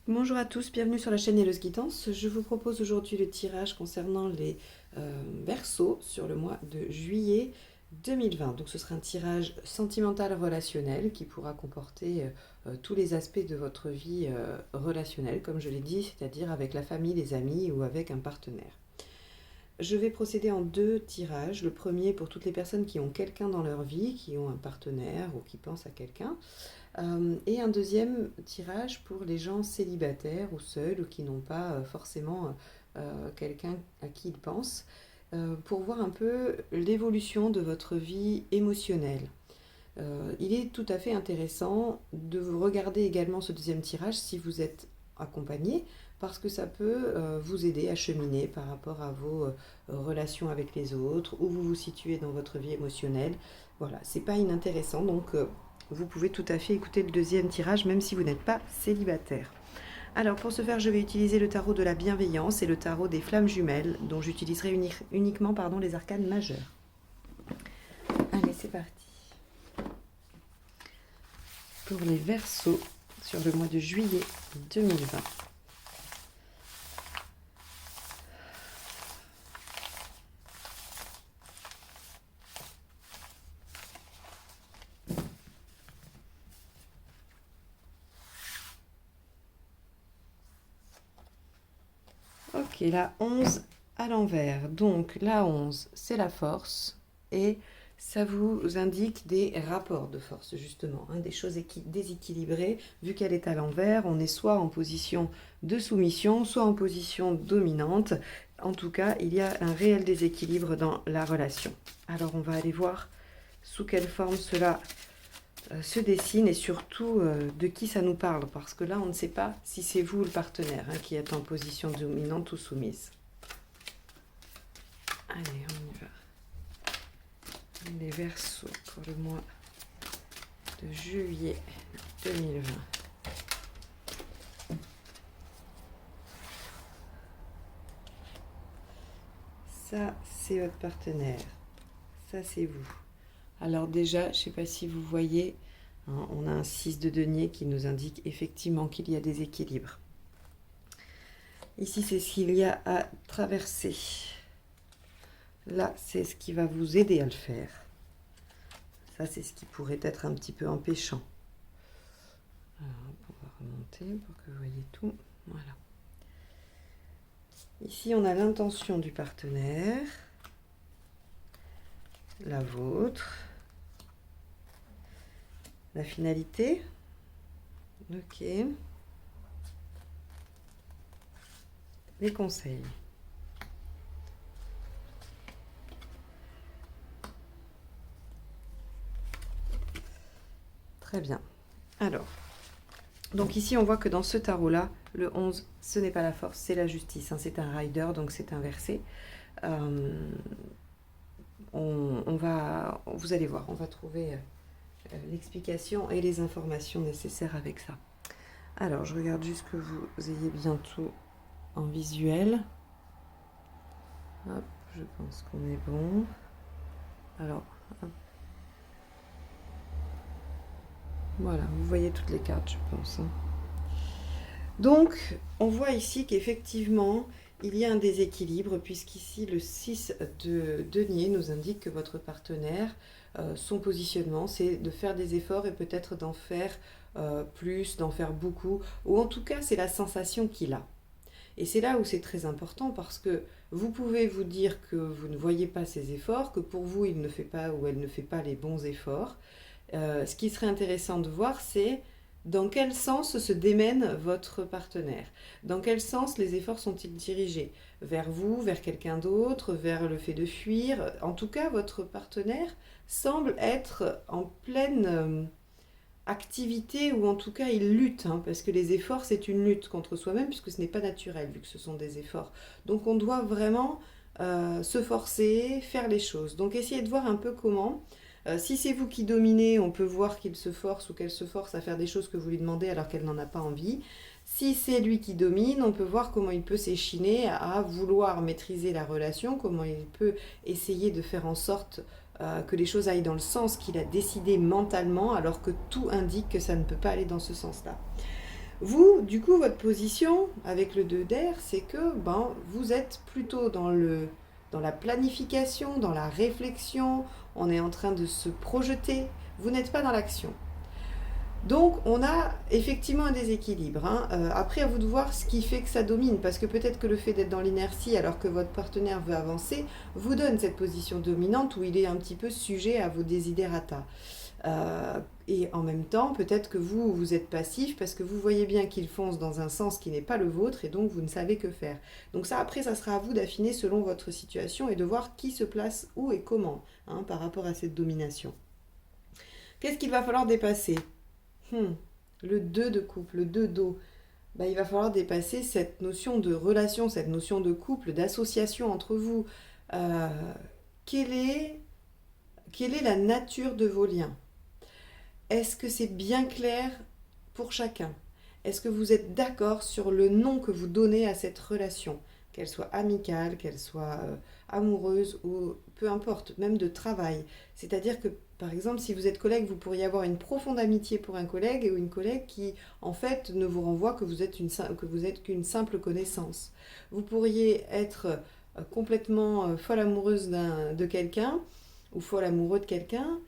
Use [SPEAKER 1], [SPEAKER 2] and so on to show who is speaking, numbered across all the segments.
[SPEAKER 1] Bonjour à tous, bienvenue sur la chaîne Helleuse Guidance. Je vous propose aujourd'hui le tirage concernant les Verseaux sur le mois de juillet 2020. Donc ce sera un tirage sentimental relationnel qui pourra comporter tous les aspects de votre vie relationnelle, comme je l'ai dit, c'est-à-dire avec la famille, les amis ou avec un partenaire. Je vais procéder en deux tirages. Le premier pour toutes les personnes qui ont quelqu'un dans leur vie, qui ont un partenaire ou qui pensent à quelqu'un. Et un deuxième tirage pour les gens célibataires ou seuls ou qui n'ont pas forcément quelqu'un à qui ils pensent, pour voir un peu l'évolution de votre vie émotionnelle. Il est tout à fait intéressant de vous regarder également ce deuxième tirage si vous êtes accompagné, parce que ça peut vous aider à cheminer par rapport à vos relations avec les autres, où vous vous situez dans votre vie émotionnelle. Voilà, c'est pas inintéressant, donc vous pouvez tout à fait écouter le deuxième tirage, même si vous n'êtes pas célibataire. Alors pour ce faire, je vais utiliser le tarot de la bienveillance et le tarot des flammes jumelles, dont j'utiliserai uniquement les arcanes majeures. Allez, c'est parti. Pour les Verseaux sur le mois de juillet 2020. Ok, la 11 à l'envers. Donc la 11, c'est la force et ça vous indique des rapports de force, justement, hein, des choses déséquilibrées. Vu qu'elle est à l'envers, on est soit en position de soumission, soit en position dominante. En tout cas, il y a un réel déséquilibre dans la relation. Alors on va aller voir sous quelle forme cela se dessine et surtout de qui ça nous parle, parce que là on ne sait pas si c'est vous le partenaire qui êtes en position dominante ou soumise. Allez, on y va. Les Verseaux pour le mois de juillet 2020. Ça, c'est votre partenaire. Ça, c'est vous. Alors déjà, je ne sais pas si vous voyez, hein, on a un 6 de denier qui nous indique effectivement qu'il y a des équilibres. Ici, c'est ce qu'il y a à traverser. Là, c'est ce qui va vous aider à le faire. Ça, c'est ce qui pourrait être un petit peu empêchant. Alors, on va remonter pour que vous voyez tout. Voilà. Ici, on a l'intention du partenaire, la vôtre, la finalité. Ok. Les conseils. Très bien. Alors, donc ici, on voit que dans ce tarot-là, le 11, ce n'est pas la force, c'est la justice. Hein, c'est un rider, donc c'est inversé. Vous allez voir, on va trouver l'explication et les informations nécessaires avec ça. Alors, je regarde juste que vous ayez bien tout en visuel. Hop, je pense qu'on est bon. Alors, hop. Voilà, vous voyez toutes les cartes, je pense. Donc, on voit ici qu'effectivement, il y a un déséquilibre, puisqu'ici, le 6 de denier nous indique que votre partenaire, son positionnement, c'est de faire des efforts et peut-être d'en faire plus, d'en faire beaucoup, ou en tout cas, c'est la sensation qu'il a. Et c'est là où c'est très important, parce que vous pouvez vous dire que vous ne voyez pas ces efforts, que pour vous, il ne fait pas ou elle ne fait pas les bons efforts. Ce qui serait intéressant de voir, c'est dans quel sens se démène votre partenaire. Dans quel sens les efforts sont-ils dirigés? Vers vous, vers quelqu'un d'autre, vers le fait de fuir? En tout cas, votre partenaire semble être en pleine activité, ou en tout cas il lutte, hein, parce que les efforts, c'est une lutte contre soi-même, puisque ce n'est pas naturel, vu que ce sont des efforts. Donc on doit vraiment se forcer, faire les choses. Donc essayez de voir un peu comment... si c'est vous qui dominez, on peut voir qu'il se force ou qu'elle se force à faire des choses que vous lui demandez alors qu'elle n'en a pas envie. Si c'est lui qui domine, on peut voir comment il peut s'échiner à vouloir maîtriser la relation, comment il peut essayer de faire en sorte que les choses aillent dans le sens qu'il a décidé mentalement, alors que tout indique que ça ne peut pas aller dans ce sens-là. Vous, du coup, votre position avec le 2 d'air, c'est que vous êtes plutôt dans la planification, dans la réflexion, on est en train de se projeter, vous n'êtes pas dans l'action. Donc, on a effectivement un déséquilibre, hein. Après, à vous de voir ce qui fait que ça domine, parce que peut-être que le fait d'être dans l'inertie alors que votre partenaire veut avancer vous donne cette position dominante où il est un petit peu sujet à vos desiderata. Et en même temps, peut-être que vous êtes passif parce que vous voyez bien qu'il fonce dans un sens qui n'est pas le vôtre et donc vous ne savez que faire. Donc ça, après, ça sera à vous d'affiner selon votre situation et de voir qui se place où et comment, hein, par rapport à cette domination. Qu'est-ce qu'il va falloir dépasser? Le 2 de couple, le 2 d'eau. Il va falloir dépasser cette notion de relation, cette notion de couple, d'association entre vous. Euh, quelle est, quelle est la nature de vos liens? Est-ce que c'est bien clair pour chacun? Est-ce que vous êtes d'accord sur le nom que vous donnez à cette relation? Qu'elle soit amicale, qu'elle soit amoureuse ou peu importe, même de travail. C'est-à-dire que, par exemple, si vous êtes collègue, vous pourriez avoir une profonde amitié pour un collègue ou une collègue qui, en fait, ne vous renvoie que que vous êtes qu'une simple connaissance. Vous pourriez être complètement folle amoureuse de quelqu'un ou folle amoureux de quelqu'un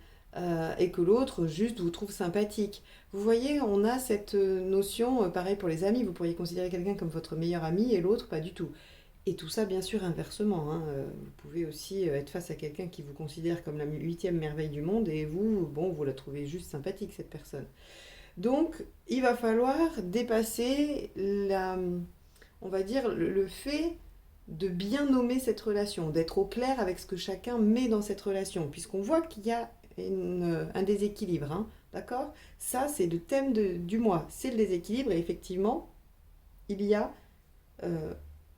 [SPEAKER 1] et que l'autre juste vous trouve sympathique. Vous voyez, on a cette notion, pareil pour les amis, vous pourriez considérer quelqu'un comme votre meilleur ami et l'autre pas du tout. Et tout ça, bien sûr, inversement, hein. Vous pouvez aussi être face à quelqu'un qui vous considère comme la huitième merveille du monde et vous, vous la trouvez juste sympathique, cette personne. Donc, il va falloir dépasser on va dire, le fait de bien nommer cette relation, d'être au clair avec ce que chacun met dans cette relation, puisqu'on voit qu'il y a un déséquilibre, hein, d'accord? Ça, c'est le thème du mois, c'est le déséquilibre, et effectivement, il y a, euh,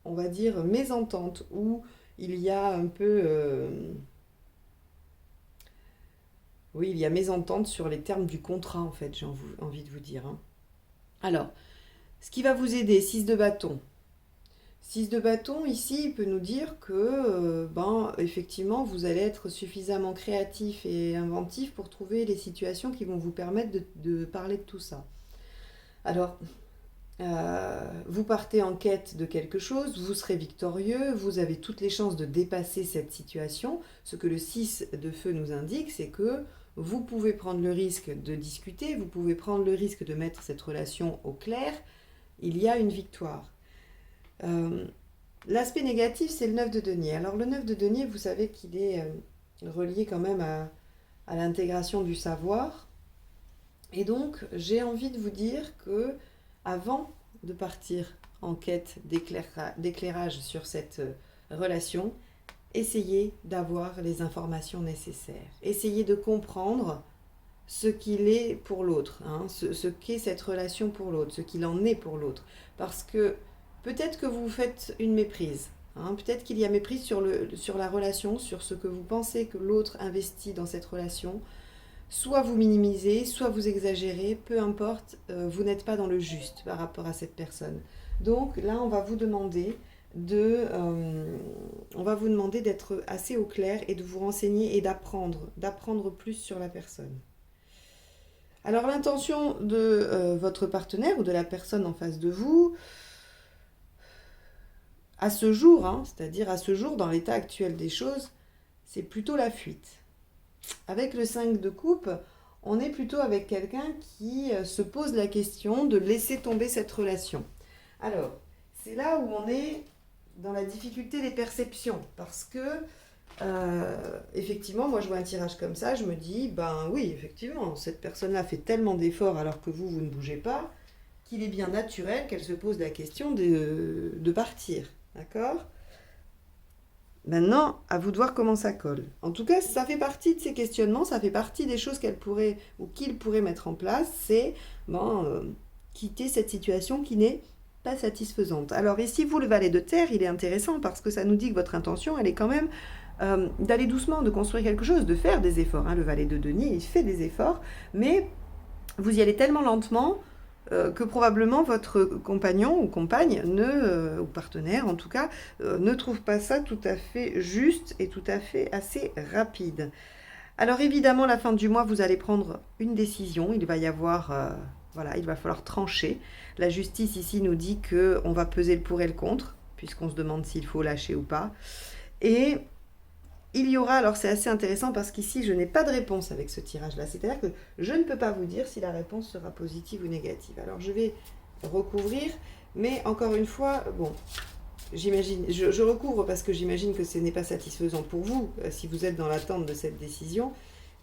[SPEAKER 1] on va dire, mésentente, ou il y a un peu... oui, il y a mésentente sur les termes du contrat, en fait, j'ai envie de vous dire, hein. Alors, ce qui va vous aider, 6 de bâton. 6 de bâton, ici, il peut nous dire que, effectivement, vous allez être suffisamment créatif et inventif pour trouver les situations qui vont vous permettre de parler de tout ça. Alors, vous partez en quête de quelque chose, vous serez victorieux, vous avez toutes les chances de dépasser cette situation. Ce que le 6 de feu nous indique, c'est que vous pouvez prendre le risque de discuter, vous pouvez prendre le risque de mettre cette relation au clair. Il y a une victoire. L'aspect négatif, c'est le 9 de denier. Alors le 9 de denier, vous savez qu'il est relié quand même à l'intégration du savoir. Et donc, j'ai envie de vous dire que avant de partir en quête d'éclairage sur cette relation, essayez d'avoir les informations nécessaires. Essayez de comprendre ce qu'il est pour l'autre, hein, ce qu'est cette relation pour l'autre, ce qu'il en est pour l'autre. Parce que peut-être que vous faites une méprise, hein, peut-être qu'il y a méprise sur la relation, sur ce que vous pensez que l'autre investit dans cette relation. Soit vous minimisez, soit vous exagérez, peu importe, vous n'êtes pas dans le juste par rapport à cette personne. Donc là, on va vous demander d'être assez au clair et de vous renseigner et d'apprendre plus sur la personne. Alors l'intention de votre partenaire ou de la personne en face de vous, à ce jour, hein, c'est-à-dire à ce jour, dans l'état actuel des choses, c'est plutôt la fuite. Avec le 5 de coupe, on est plutôt avec quelqu'un qui se pose la question de laisser tomber cette relation. Alors, c'est là où on est dans la difficulté des perceptions, parce que, effectivement, moi je vois un tirage comme ça, je me dis, oui, effectivement, cette personne-là fait tellement d'efforts alors que vous ne bougez pas, qu'il est bien naturel qu'elle se pose la question de partir, d'accord ? Maintenant, à vous de voir comment ça colle. En tout cas, ça fait partie de ces questionnements, ça fait partie des choses qu'elle pourrait ou qu'il pourrait mettre en place, c'est quitter cette situation qui n'est pas satisfaisante. Alors ici, vous, le valet de terre, il est intéressant parce que ça nous dit que votre intention, elle est quand même d'aller doucement, de construire quelque chose, de faire des efforts, hein. Le valet de denier, il fait des efforts, mais vous y allez tellement lentement que probablement votre compagnon ou compagne, ou partenaire en tout cas, ne trouve pas ça tout à fait juste et tout à fait assez rapide. Alors évidemment, la fin du mois, vous allez prendre une décision. Il va y avoir Voilà, il va falloir trancher. La justice ici nous dit qu'on va peser le pour et le contre, puisqu'on se demande s'il faut lâcher ou pas. Et il y aura, alors c'est assez intéressant parce qu'ici je n'ai pas de réponse avec ce tirage-là. C'est-à-dire que je ne peux pas vous dire si la réponse sera positive ou négative. Alors je vais recouvrir, mais encore une fois, bon, j'imagine, je recouvre parce que j'imagine que ce n'est pas satisfaisant pour vous, si vous êtes dans l'attente de cette décision.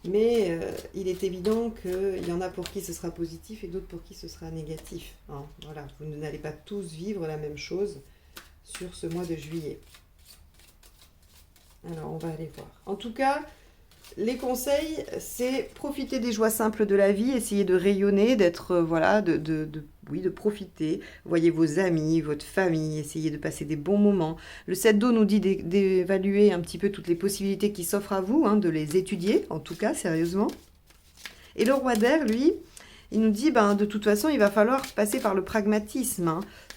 [SPEAKER 1] Mais il est évident qu'il y en a pour qui ce sera positif et d'autres pour qui ce sera négatif. Hein. Voilà, vous n'allez pas tous vivre la même chose sur ce mois de juillet. Alors, on va aller voir. En tout cas, les conseils, c'est profiter des joies simples de la vie, essayer de rayonner, d'être, voilà, oui, de profiter. Voyez vos amis, votre famille, essayez de passer des bons moments. Le 7 d'eau nous dit d'évaluer un petit peu toutes les possibilités qui s'offrent à vous, hein, de les étudier, en tout cas, sérieusement. Et le roi d'air, lui, il nous dit, ben, de toute façon, il va falloir passer par le pragmatisme.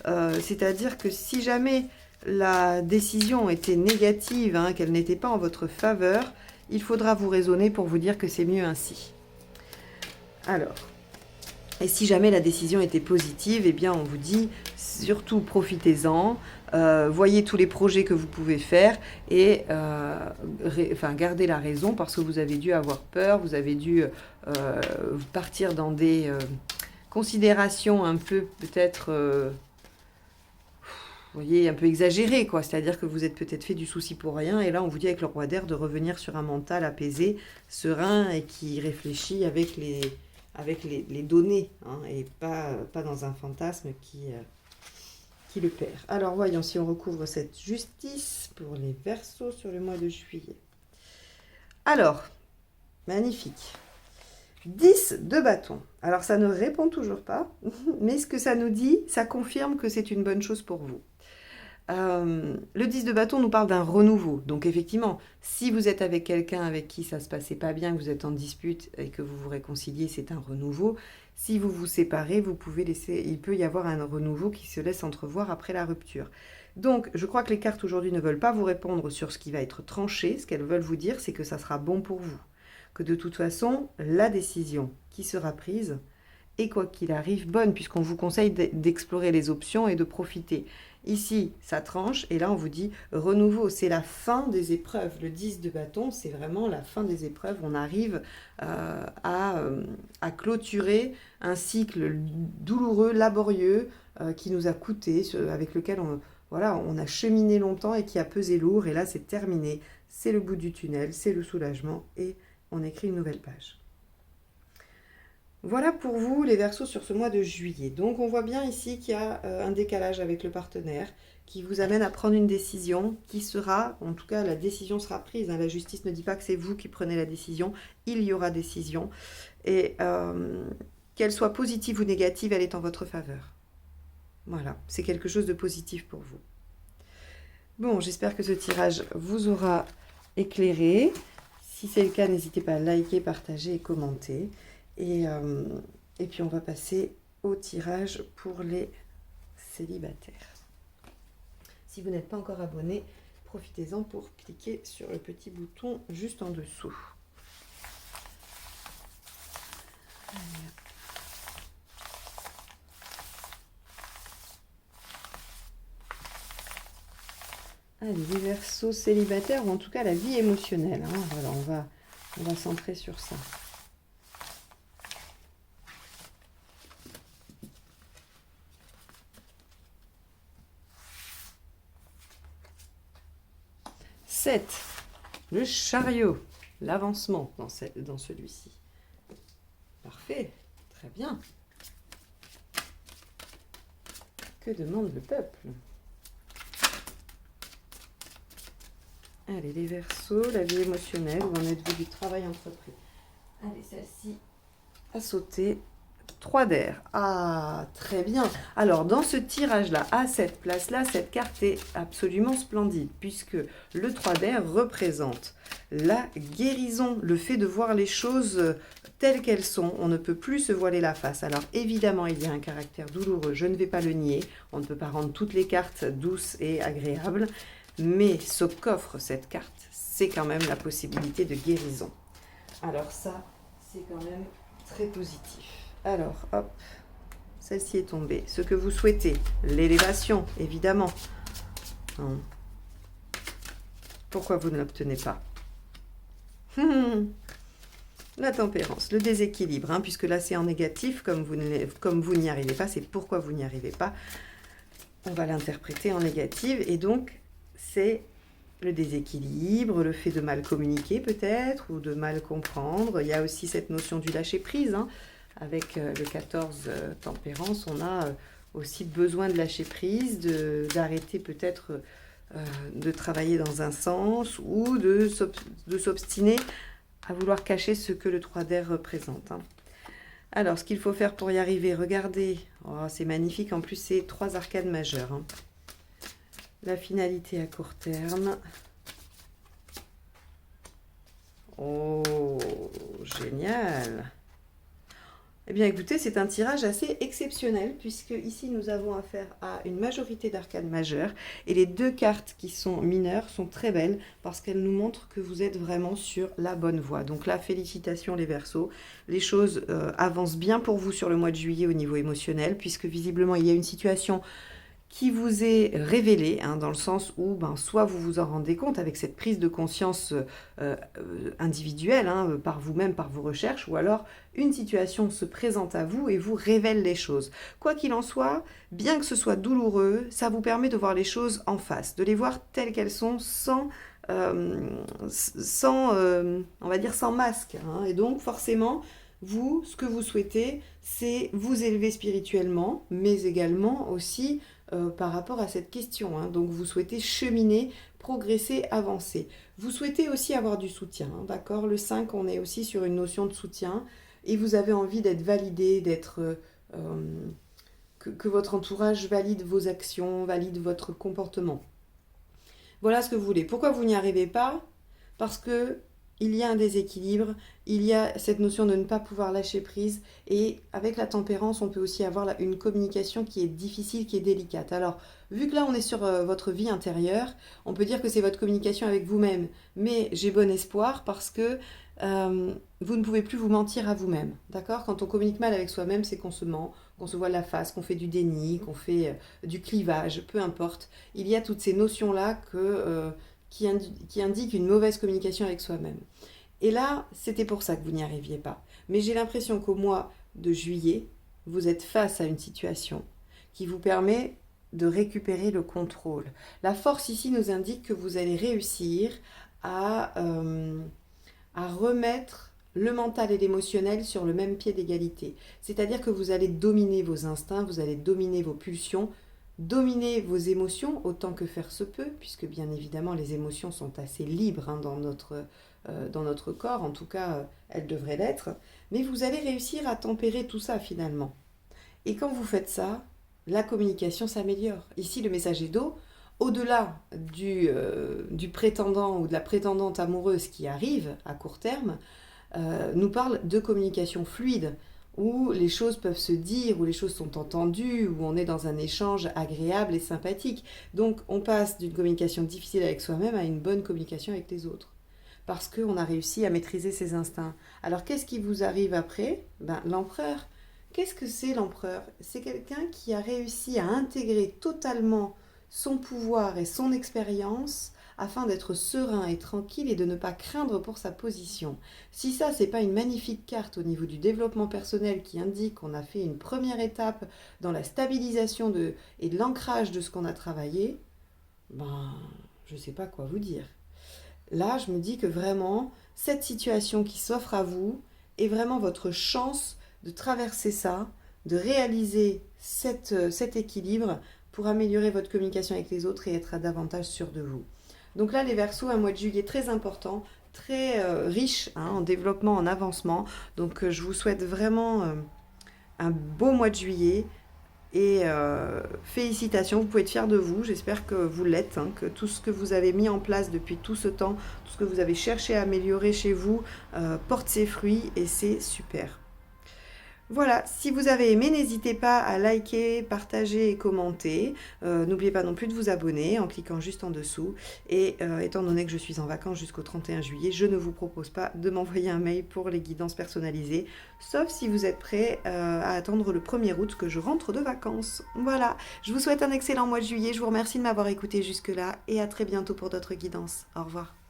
[SPEAKER 1] Hein. C'est-à-dire que si jamais la décision était négative, hein, qu'elle n'était pas en votre faveur, il faudra vous raisonner pour vous dire que c'est mieux ainsi. Alors, et si jamais la décision était positive, eh bien on vous dit surtout profitez-en, voyez tous les projets que vous pouvez faire et gardez la raison parce que vous avez dû avoir peur, vous avez dû partir dans des considérations un peu peut-être... vous voyez, un peu exagéré, quoi. C'est-à-dire que vous êtes peut-être fait du souci pour rien. Et là, on vous dit avec le roi d'air de revenir sur un mental apaisé, serein et qui réfléchit avec les données. Hein, et pas dans un fantasme qui le perd. Alors, voyons si on recouvre cette justice pour les Verseaux sur le mois de juillet. Alors, magnifique. 10 de bâton. Alors, ça ne répond toujours pas. Mais ce que ça nous dit, ça confirme que c'est une bonne chose pour vous. Le 10 de bâton nous parle d'un renouveau. Donc effectivement, si vous êtes avec quelqu'un avec qui ça se passait pas bien, que vous êtes en dispute et que vous vous réconciliez, c'est un renouveau. Si vous vous séparez, il peut y avoir un renouveau qui se laisse entrevoir après la rupture. Donc je crois que les cartes aujourd'hui ne veulent pas vous répondre sur ce qui va être tranché. Ce qu'elles veulent vous dire, c'est que ça sera bon pour vous. Que de toute façon, la décision qui sera prise est quoi qu'il arrive bonne, puisqu'on vous conseille d'explorer les options et de profiter. Ici, ça tranche, et là, on vous dit renouveau, c'est la fin des épreuves. Le 10 de bâton, c'est vraiment la fin des épreuves. On arrive à clôturer un cycle douloureux, laborieux, qui nous a coûté, avec lequel on a cheminé longtemps et qui a pesé lourd. Et là, c'est terminé. C'est le bout du tunnel, c'est le soulagement, et on écrit une nouvelle page. Voilà pour vous les Verseaux sur ce mois de juillet. Donc on voit bien ici qu'il y a un décalage avec le partenaire qui vous amène à prendre une décision qui sera, en tout cas la décision sera prise. Hein. La justice ne dit pas que c'est vous qui prenez la décision, il y aura décision. Et qu'elle soit positive ou négative, elle est en votre faveur. Voilà, c'est quelque chose de positif pour vous. Bon, j'espère que ce tirage vous aura éclairé. Si c'est le cas, n'hésitez pas à liker, partager et commenter. Et puis on va passer au tirage pour les célibataires. Si vous n'êtes pas encore abonné, profitez-en pour cliquer sur le petit bouton juste en dessous. Allez, les Verseaux célibataires, ou en tout cas la vie émotionnelle. Hein. Voilà, on va centrer sur ça. Le chariot, l'avancement dans celui-ci. Parfait, très bien. Que demande le peuple? Allez, les Verseaux, la vie émotionnelle, où en êtes-vous du travail entrepris? Allez, celle-ci a sauté. 3 d'air. Ah, très bien. Alors, dans ce tirage-là, à cette place-là, cette carte est absolument splendide, puisque le 3 d'air représente la guérison, le fait de voir les choses telles qu'elles sont. On ne peut plus se voiler la face. Alors, évidemment, il y a un caractère douloureux, je ne vais pas le nier. On ne peut pas rendre toutes les cartes douces et agréables, mais ce qu'offre cette carte, c'est quand même la possibilité de guérison. Alors ça, c'est quand même très positif. Alors, hop, celle-ci est tombée. Ce que vous souhaitez, l'élévation, évidemment. Hein. Pourquoi vous ne l'obtenez pas? La tempérance, le déséquilibre, hein, puisque là c'est en négatif, comme vous n'y arrivez pas, c'est pourquoi vous n'y arrivez pas. On va l'interpréter en négative, et donc c'est le déséquilibre, le fait de mal communiquer peut-être, ou de mal comprendre. Il y a aussi cette notion du lâcher-prise, hein. Avec le 14 tempérance, on a aussi besoin de lâcher-prise, d'arrêter peut-être de travailler dans un sens, ou de s'obstiner à vouloir cacher ce que le 3 d'air représente. Hein. Alors, ce qu'il faut faire pour y arriver, regardez, oh, c'est magnifique, en plus c'est 3 arcanes majeures. Hein. La finalité à court terme. Oh, génial! Eh bien écoutez, c'est un tirage assez exceptionnel puisque ici nous avons affaire à une majorité d'arcanes majeures et les 2 cartes qui sont mineures sont très belles parce qu'elles nous montrent que vous êtes vraiment sur la bonne voie. Donc là, félicitations les Verseaux, les choses avancent bien pour vous sur le mois de juillet au niveau émotionnel puisque visiblement il y a une situation qui vous est révélé, hein, dans le sens où soit vous vous en rendez compte avec cette prise de conscience individuelle, hein, par vous-même, par vos recherches, ou alors une situation se présente à vous et vous révèle les choses. Quoi qu'il en soit, bien que ce soit douloureux, ça vous permet de voir les choses en face, de les voir telles qu'elles sont sans on va dire sans masque. Hein, et donc forcément, vous, ce que vous souhaitez, c'est vous élever spirituellement, mais également aussi par rapport à cette question. Hein. Donc vous souhaitez cheminer, progresser, avancer. Vous souhaitez aussi avoir du soutien, hein, d'accord? Le 5, on est aussi sur une notion de soutien et vous avez envie d'être validé, que votre entourage valide vos actions, valide votre comportement. Voilà ce que vous voulez. Pourquoi vous n'y arrivez pas? Parce que il y a un déséquilibre, il y a cette notion de ne pas pouvoir lâcher prise et avec la tempérance, on peut aussi avoir une communication qui est difficile, qui est délicate. Alors, vu que là, on est sur votre vie intérieure, on peut dire que c'est votre communication avec vous-même. Mais j'ai bon espoir parce que vous ne pouvez plus vous mentir à vous-même. D'accord? Quand on communique mal avec soi-même, c'est qu'on se ment, qu'on se voit la face, qu'on fait du déni, qu'on fait du clivage, peu importe. Il y a toutes ces notions-là qui indique une mauvaise communication avec soi-même. Et là, c'était pour ça que vous n'y arriviez pas. Mais j'ai l'impression qu'au mois de juillet, vous êtes face à une situation qui vous permet de récupérer le contrôle. La force ici nous indique que vous allez réussir à remettre le mental et l'émotionnel sur le même pied d'égalité. C'est-à-dire que vous allez dominer vos instincts, vous allez dominer vos pulsions, dominer vos émotions autant que faire se peut, puisque bien évidemment les émotions sont assez libres, hein, dans notre corps, en tout cas elles devraient l'être, mais vous allez réussir à tempérer tout ça finalement. Et quand vous faites ça, la communication s'améliore. Ici le messager d'eau, au-delà du prétendant ou de la prétendante amoureuse qui arrive à court terme, nous parle de communication fluide, où les choses peuvent se dire, où les choses sont entendues, où on est dans un échange agréable et sympathique. Donc on passe d'une communication difficile avec soi-même à une bonne communication avec les autres. Parce qu'on a réussi à maîtriser ses instincts. Alors qu'est-ce qui vous arrive après? L'empereur. Qu'est-ce que c'est l'empereur? C'est quelqu'un qui a réussi à intégrer totalement son pouvoir et son expérience afin d'être serein et tranquille et de ne pas craindre pour sa position. Si ça, c'est pas une magnifique carte au niveau du développement personnel qui indique qu'on a fait une première étape dans la stabilisation et de l'ancrage de ce qu'on a travaillé, je sais pas quoi vous dire. Là, je me dis que vraiment, cette situation qui s'offre à vous est vraiment votre chance de traverser ça, de réaliser cet équilibre pour améliorer votre communication avec les autres et être davantage sûr de vous. Donc là, les Verseaux, un mois de juillet très important, très riche, hein, en développement, en avancement. Donc je vous souhaite vraiment un beau mois de juillet et félicitations, vous pouvez être fiers de vous, j'espère que vous l'êtes, hein, que tout ce que vous avez mis en place depuis tout ce temps, tout ce que vous avez cherché à améliorer chez vous porte ses fruits et c'est super. Voilà, si vous avez aimé, n'hésitez pas à liker, partager et commenter. N'oubliez pas non plus de vous abonner en cliquant juste en dessous. Et étant donné que je suis en vacances jusqu'au 31 juillet, je ne vous propose pas de m'envoyer un mail pour les guidances personnalisées, sauf si vous êtes prêt à attendre le 1er août que je rentre de vacances. Voilà, je vous souhaite un excellent mois de juillet. Je vous remercie de m'avoir écouté jusque-là et à très bientôt pour d'autres guidances. Au revoir.